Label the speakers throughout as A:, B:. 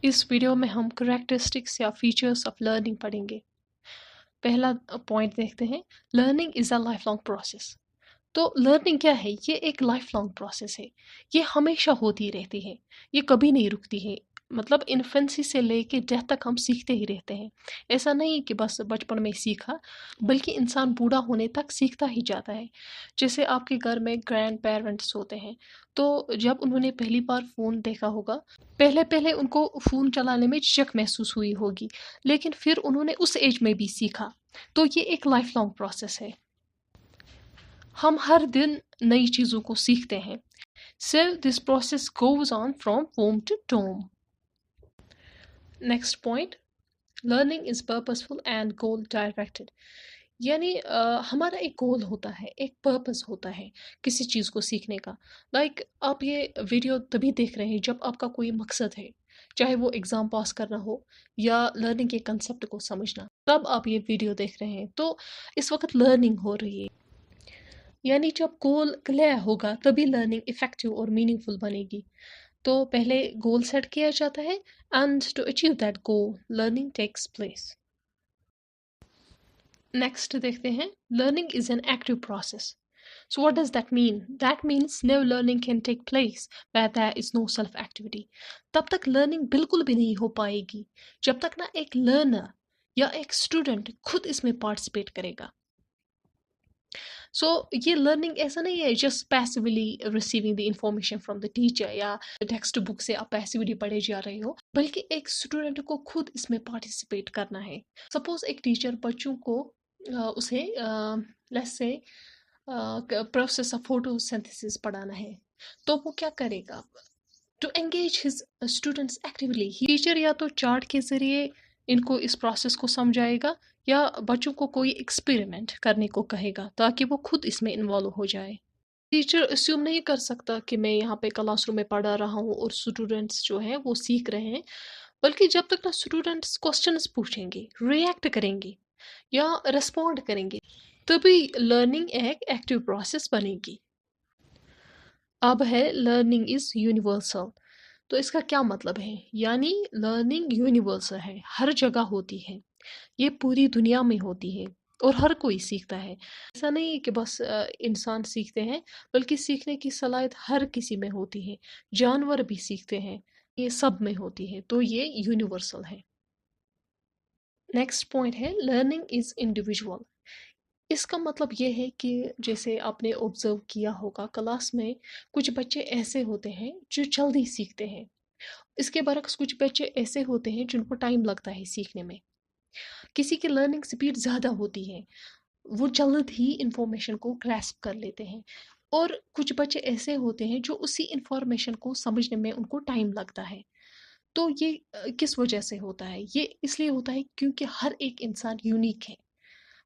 A: इस वीडियो में हम करेक्टरिस्टिक्स या फीचर्स ऑफ लर्निंग पढ़ेंगे। पहला पॉइंट देखते हैं, learning is a life long process. तो लर्निंग क्या है? ये एक लाइफ लॉन्ग प्रोसेस है। ये हमेशा होती रहती है, ये कभी नहीं रुकती है। मतलब इन्फेंसी से लेके डेथ तक हम सीखते ही रहते हैं। ऐसा नहीं कि बस बचपन में सीखा, बल्कि इंसान बूढ़ा होने तक सीखता ही जाता है। जैसे आपके घर में ग्रैंड पेरेंट्स होते हैं, तो जब उन्होंने पहली बार फ़ोन देखा होगा, पहले पहले उनको फ़ोन चलाने में झिझक महसूस हुई होगी, लेकिन फिर उन्होंने उस एज में भी सीखा। तो ये एक लाइफ लॉन्ग प्रोसेस है। हम हर दिन नई चीज़ों को सीखते हैं। So this process goes on from womb to tomb. Next point, learning is purposeful and goal directed. यानी हमारा एक गोल होता है, एक पर्पस होता है किसी चीज़ को सीखने का। आप ये वीडियो तभी देख रहे हैं जब आपका कोई मकसद है, चाहे वो एग्ज़ाम पास करना हो या लर्निंग के कंसेप्ट को समझना, तब आप ये वीडियो देख रहे हैं। तो इस वक्त लर्निंग हो रही है। यानी जब गोल क्लियर होगा तभी लर्निंग इफ़ेक्टिव और मीनिंगफुल बनेगी। तो पहले गोल सेट किया जाता है and to achieve that goal learning takes place. Next देखते हैं, learning is an active process. So what does that mean? That means no learning can take place where there is no self activity. तब तक learning बिल्कुल भी नहीं हो पाएगी जब तक ना एक लर्नर या एक स्टूडेंट खुद इसमें पार्टिसिपेट करेगा। सो ये लर्निंग ऐसा नहीं है just passively receiving the information from the teacher या टेक्स्ट बुक से आप पैसिवली पढ़े जा रहे हो, बल्कि एक स्टूडेंट को खुद इसमें पार्टिसिपेट करना है। सपोज एक टीचर बच्चों को उसे let's say process of photosynthesis पढ़ाना है, तो वो क्या करेगा? To engage his students actively, teacher या तो चार्ट के ज़रिए इनको इस प्रोसेस को समझाएगा या बच्चों को कोई एक्सपेरिमेंट करने को कहेगा ताकि वो खुद इसमें इन्वॉल्व हो जाए। टीचर अस्यूम नहीं कर सकता कि मैं यहाँ पे क्लासरूम में पढ़ा रहा हूँ और स्टूडेंट्स जो हैं वो सीख रहे हैं, बल्कि जब तक ना स्टूडेंट्स क्वेश्चंस पूछेंगे, रिएक्ट करेंगे या रिस्पॉन्ड करेंगे, तभी लर्निंग एक एक्टिव प्रोसेस बनेगी। अब है लर्निंग इज़ यूनिवर्सल। तो इसका क्या मतलब है? यानी लर्निंग यूनिवर्सल है, हर जगह होती है, ये पूरी दुनिया में होती है और हर कोई सीखता है। ऐसा नहीं है कि बस इंसान सीखते हैं, बल्कि सीखने की सलाहियत हर किसी में होती है। जानवर भी सीखते हैं, ये सब में होती है, तो ये यूनिवर्सल है। नेक्स्ट पॉइंट है, लर्निंग इज़ इंडिविजुअल। इसका मतलब ये है कि जैसे आपने ऑब्जर्व किया होगा क्लास में, कुछ बच्चे ऐसे होते हैं जो जल्दी सीखते हैं, इसके बरक्स कुछ बच्चे ऐसे होते हैं जिनको टाइम लगता है सीखने में। किसी की लर्निंग स्पीड ज़्यादा होती है, वो जल्द ही इंफॉर्मेशन को ग्रैस्प कर लेते हैं, और कुछ बच्चे ऐसे होते हैं जो उसी इंफॉर्मेशन को समझने में उनको टाइम लगता है। तो ये किस वजह से होता है? ये इसलिए होता है क्योंकि हर एक इंसान यूनिक है।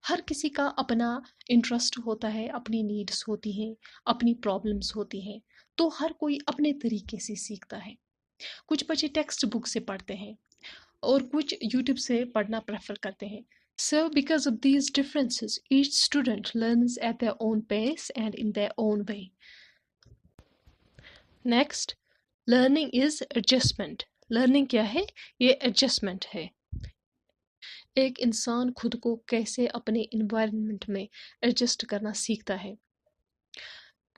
A: हर किसी का अपना इंटरेस्ट होता है, अपनी नीड्स होती हैं, अपनी प्रॉब्लम्स होती हैं। तो हर कोई अपने तरीके से सीखता है। कुछ बच्चे टेक्स्ट बुक से पढ़ते हैं और कुछ यूट्यूब से पढ़ना प्रेफर करते हैं। So because of these differences, each student learns at their own pace and in their own way. Next, learning is adjustment. Learning क्या है? ये adjustment है। एक इंसान खुद को कैसे अपने इन्वायरमेंट में एडजस्ट करना सीखता है,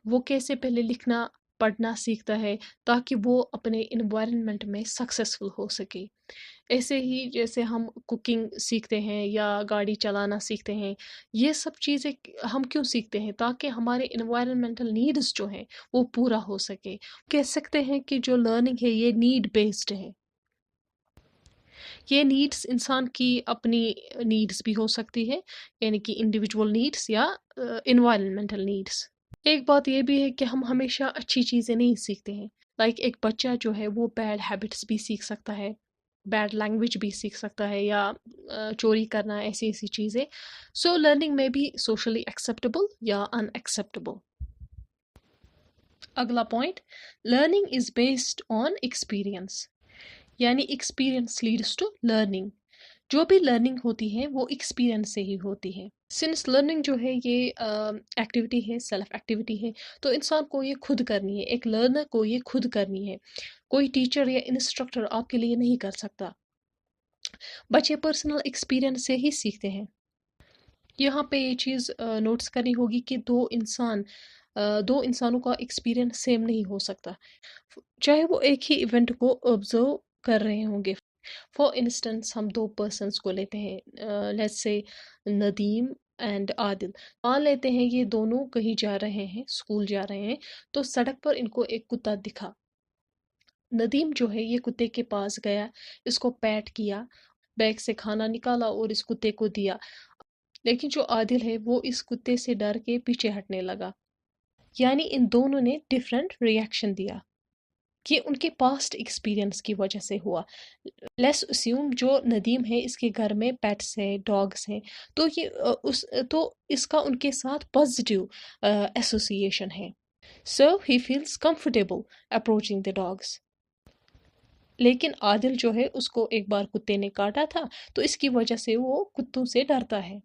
A: वो कैसे पहले लिखना पढ़ना सीखता है ताकि वो अपने इन्वायरमेंट में सक्सेसफुल हो सके। ऐसे ही जैसे हम कुकिंग सीखते हैं या गाड़ी चलाना सीखते हैं, ये सब चीज़ें हम क्यों सीखते हैं? ताकि हमारे इन्वायरमेंटल नीड्स जो हैं वो पूरा हो सके। कह सकते हैं कि जो लर्निंग है ये नीड बेस्ड है। ये नीड्स इंसान की अपनी नीड्स भी हो सकती है, यानी कि इंडिविजुअल नीड्स या इन्वायरमेंटल नीड्स। एक बात ये भी है कि हम हमेशा अच्छी चीज़ें नहीं सीखते हैं। एक बच्चा जो है वो बैड हैबिट्स भी सीख सकता है, बैड लैंग्वेज भी सीख सकता है या चोरी करना, ऐसी ऐसी चीज़ें। सो लर्निंग में भी सोशली एक्सेप्टेबल या अनएक्सेप्टेबल। अगला point, learning is based on experience. यानी एक्सपीरियंस लीड्स टू लर्निंग। جو بھی لرننگ ہوتی ہے وہ ایکسپیرئنس سے ہی ہوتی ہے. سنس لرننگ جو ہے یہ ایکٹیویٹی ہے، سیلف ایکٹیویٹی ہے، تو انسان کو یہ خود کرنی ہے، ایک لرنر کو یہ خود کرنی ہے. کوئی ٹیچر یا انسٹرکٹر آپ کے لیے نہیں کر سکتا. بچے پرسنل ایکسپیرئنس سے ہی سیکھتے ہیں. یہاں پہ یہ چیز نوٹس کرنی ہوگی کہ دو انسانوں کا ایکسپیرئنس سیم نہیں ہو سکتا، چاہے وہ ایک ہی ایونٹ کو آبزرو کر رہے ہوں گے. فار انسٹنس ہم دو پرسنس کو لیتے ہیں، لیٹس سے ندیم اینڈ عادل. مان لیتے ہیں یہ دونوں کہیں جا رہے ہیں، اسکول جا رہے ہیں، تو سڑک پر ان کو ایک کتا دکھا. ندیم جو ہے یہ کتے کے پاس گیا، اس کو پیٹ کیا، بیگ سے کھانا نکالا اور اس کتے کو دیا. لیکن جو عادل ہے وہ اس کتے سے ڈر کے پیچھے ہٹنے لگا. یعنی ان دونوں نے ڈفرینٹ ریئیکشن دیا. یہ ان کے پاسٹ ایکسپیرئنس کی وجہ سے ہوا. لیس اسیوم جو ندیم ہے اس کے گھر میں پیٹس ہیں، ڈاگس ہیں، تو اس کا ان کے ساتھ پازیٹیو ایسوسیشن ہے. So he feels comfortable approaching the dogs. لیکن عادل جو ہے اس کو ایک بار کتے نے کاٹا تھا، تو اس کی وجہ سے وہ کتوں سے ڈرتا ہے.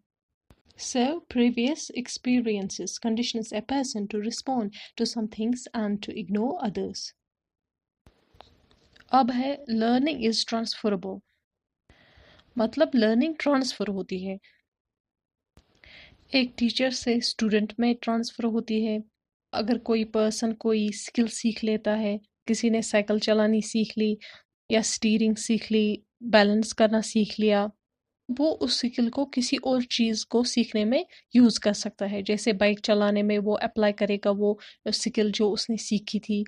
A: So, previous experiences conditions a person to respond to some things and to ignore others. اب ہے learning is transferable. مطلب learning ٹرانسفر ہوتی ہے. ایک ٹیچر سے اسٹوڈنٹ میں ٹرانسفر ہوتی ہے. اگر کوئی پرسن کوئی اسکل سیکھ لیتا ہے، کسی نے سائیکل چلانی سیکھ لی یا اسٹیئرنگ سیکھ لی، بیلنس کرنا سیکھ لیا، وہ اس سکل کو کسی اور چیز کو سیکھنے میں یوز کر سکتا ہے. جیسے بائک چلانے میں وہ اپلائی کرے گا وہ سکل جو اس نے سیکھی تھی،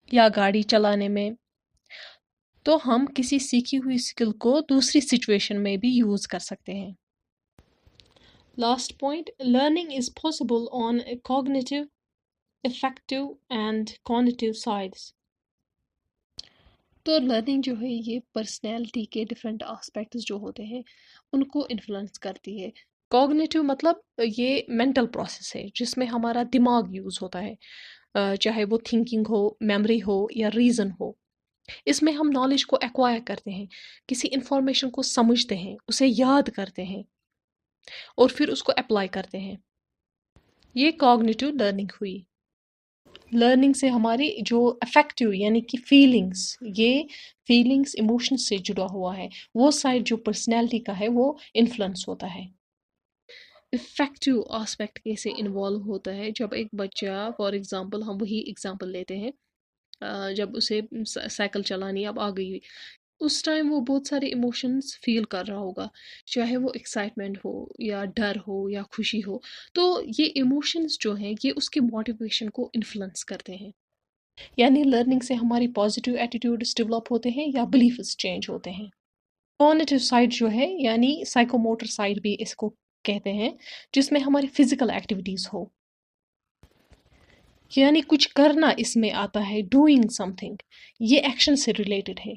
A: یا گاڑی چلانے میں. تو ہم کسی سیکھی ہوئی سکل کو دوسری سچویشن میں بھی یوز کر سکتے ہیں. Last point, learning is possible on cognitive, affective and conative sides. تو لرننگ جو ہے یہ پرسنالٹی کے ڈفرینٹ آسپیکٹس جو ہوتے ہیں ان کو انفلوئنس کرتی ہے. کوگنیٹو مطلب یہ مینٹل پروسیس ہے جس میں ہمارا دماغ یوز ہوتا ہے، چاہے وہ تھنکنگ ہو، میموری ہو یا ریزن ہو. اس میں ہم نالج کو ایکوائر کرتے ہیں، کسی انفارمیشن کو سمجھتے ہیں، اسے یاد کرتے ہیں اور پھر اس کو اپلائی کرتے ہیں. یہ کوگنیٹو لرننگ ہوئی. لرننگ سے ہماری جو افیکٹو یعنی کہ یہ فیلنگس ایموشن سے جڑا ہوا ہے، وہ سائڈ جو پرسنالٹی کا ہے وہ انفلوئنس ہوتا ہے. افیکٹو آسپیکٹ کیسے انوالو ہوتا ہے؟ جب ایک بچہ، فار ایگزامپل ہم وہی ایگزامپل لیتے ہیں، جب اسے سائیکل چلانی اب آ گئی، اس ٹائم وہ بہت سارے ایموشنز فیل کر رہا ہوگا، چاہے وہ ایکسائٹمنٹ ہو یا ڈر ہو یا خوشی ہو. تو یہ ایموشنز جو ہیں یہ اس کے موٹیویشن کو انفلوئنس کرتے ہیں. یعنی لرننگ سے ہماری پازیٹیو ایٹیٹیوڈز ڈیولپ ہوتے ہیں یا بلیفز چینج ہوتے ہیں. کانیٹیو سائڈ جو ہے یعنی سائیکو موٹر سائڈ بھی اس کو کہتے ہیں، جس میں ہماری فزیکل ایکٹیویٹیز ہو، یعنی کچھ کرنا اس میں آتا ہے، ڈوئنگ سم تھنگ، یہ ایکشن سے ریلیٹڈ ہے.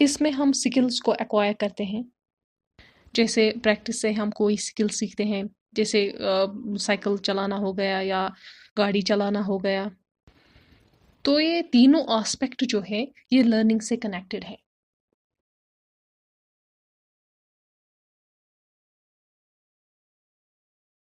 A: اس میں ہم سکلز کو ایکوائر کرتے ہیں، جیسے پریکٹس سے ہم کوئی سکل سیکھتے ہیں، جیسے سائیکل چلانا ہو گیا یا گاڑی چلانا ہو گیا. تو یہ تینوں آسپیکٹ جو ہے یہ لرننگ سے کنیکٹڈ ہے.